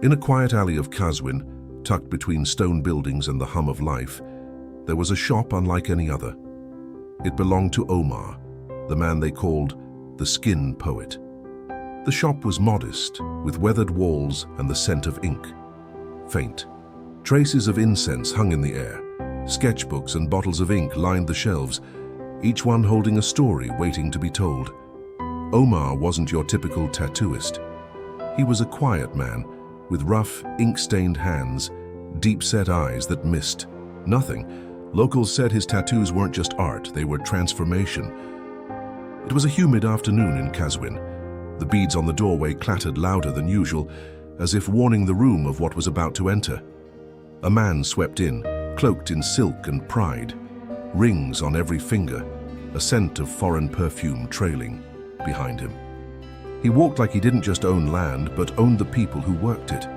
In a quiet alley of Qazwin, tucked between stone buildings and the hum of life, there was a shop unlike any other. It belonged to Omar, the man they called the Skin Poet. The shop was modest, with weathered walls and the scent of ink. Faint. Traces of incense hung in the air. Sketchbooks and bottles of ink lined the shelves, each one holding a story waiting to be told. Omar wasn't your typical tattooist. He was a quiet man, with rough, ink-stained hands, deep-set eyes that missed nothing. Locals said his tattoos weren't just art, they were transformation. It was a humid afternoon in Qazwin. The beads on the doorway clattered louder than usual, as if warning the room of what was about to enter. A man swept in, cloaked in silk and pride, rings on every finger, a scent of foreign perfume trailing behind him. He walked like he didn't just own land, but owned the people who worked it.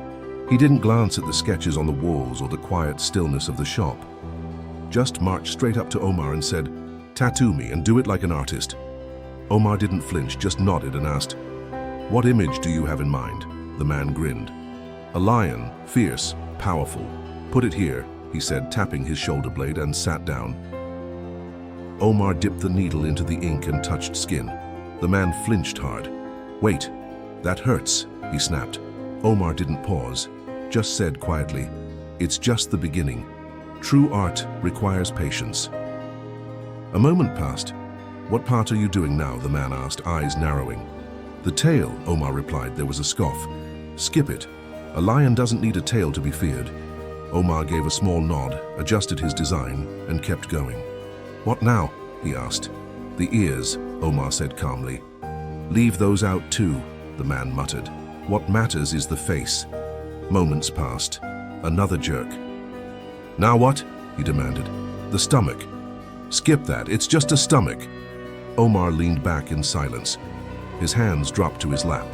He didn't glance at the sketches on the walls or the quiet stillness of the shop. Just marched straight up to Omar and said, "Tattoo me and do it like an artist." Omar didn't flinch, just nodded and asked, "What image do you have in mind?" The man grinned. "A lion, fierce, powerful. Put it here," he said, tapping his shoulder blade, and sat down. Omar dipped the needle into the ink and touched skin. The man flinched hard. "Wait, that hurts," he snapped. Omar didn't pause, just said quietly, "It's just the beginning. True art requires patience." A moment passed. "What part are you doing now?" the man asked, eyes narrowing. "The tail," Omar replied. There was a scoff. "Skip it. A lion doesn't need a tail to be feared." Omar gave a small nod, adjusted his design, and kept going. "What now?" he asked. "The ears," Omar said calmly. "Leave those out too," the man muttered. "What matters is the face." Moments passed. Another jerk. "Now what?" he demanded. "The stomach." "Skip that, it's just a stomach." Omar leaned back in silence. His hands dropped to his lap.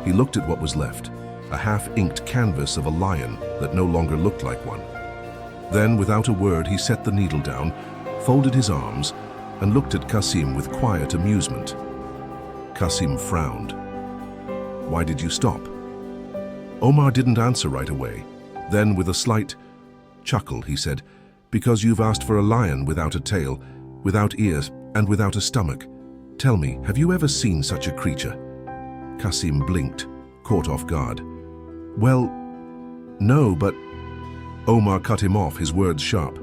He looked at what was left, a half-inked canvas of a lion that no longer looked like one. Then, without a word, he set the needle down, folded his arms, and looked at Qasim with quiet amusement. Qasim frowned. "Why did you stop?" Omar didn't answer right away. Then, with a slight chuckle, he said, "Because you've asked for a lion without a tail, without ears, and without a stomach. Tell me, have you ever seen such a creature?" Qasim blinked, caught off guard. "Well, no, but..." Omar cut him off, his words sharp.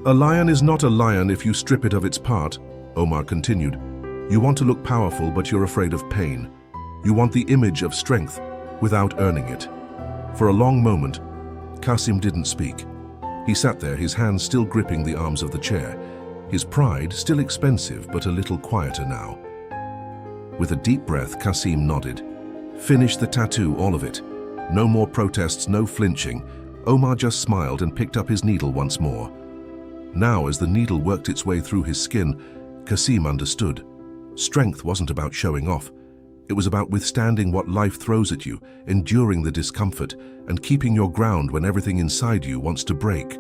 "A lion is not a lion if you strip it of its part," Omar continued. "You want to look powerful, but you're afraid of pain. You want the image of strength without earning it." For a long moment, Qasim didn't speak. He sat there, his hands still gripping the arms of the chair, his pride still expensive but a little quieter now. With a deep breath, Qasim nodded. "Finish the tattoo, all of it. No more protests, no flinching." Omar just smiled and picked up his needle once more. Now, as the needle worked its way through his skin, Qasim understood. Strength wasn't about showing off. It was about withstanding what life throws at you, enduring the discomfort, and keeping your ground when everything inside you wants to break.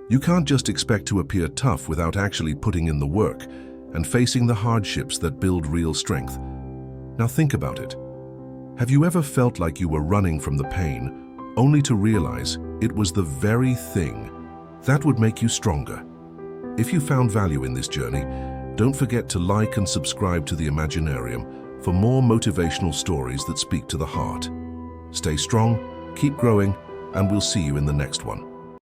You can't just expect to appear tough without actually putting in the work and facing the hardships that build real strength. Now think about it. Have you ever felt like you were running from the pain, only to realize it was the very thing that would make you stronger? If you found value in this journey, don't forget to like and subscribe to the Imaginarium for more motivational stories that speak to the heart. Stay strong, keep growing, and we'll see you in the next one.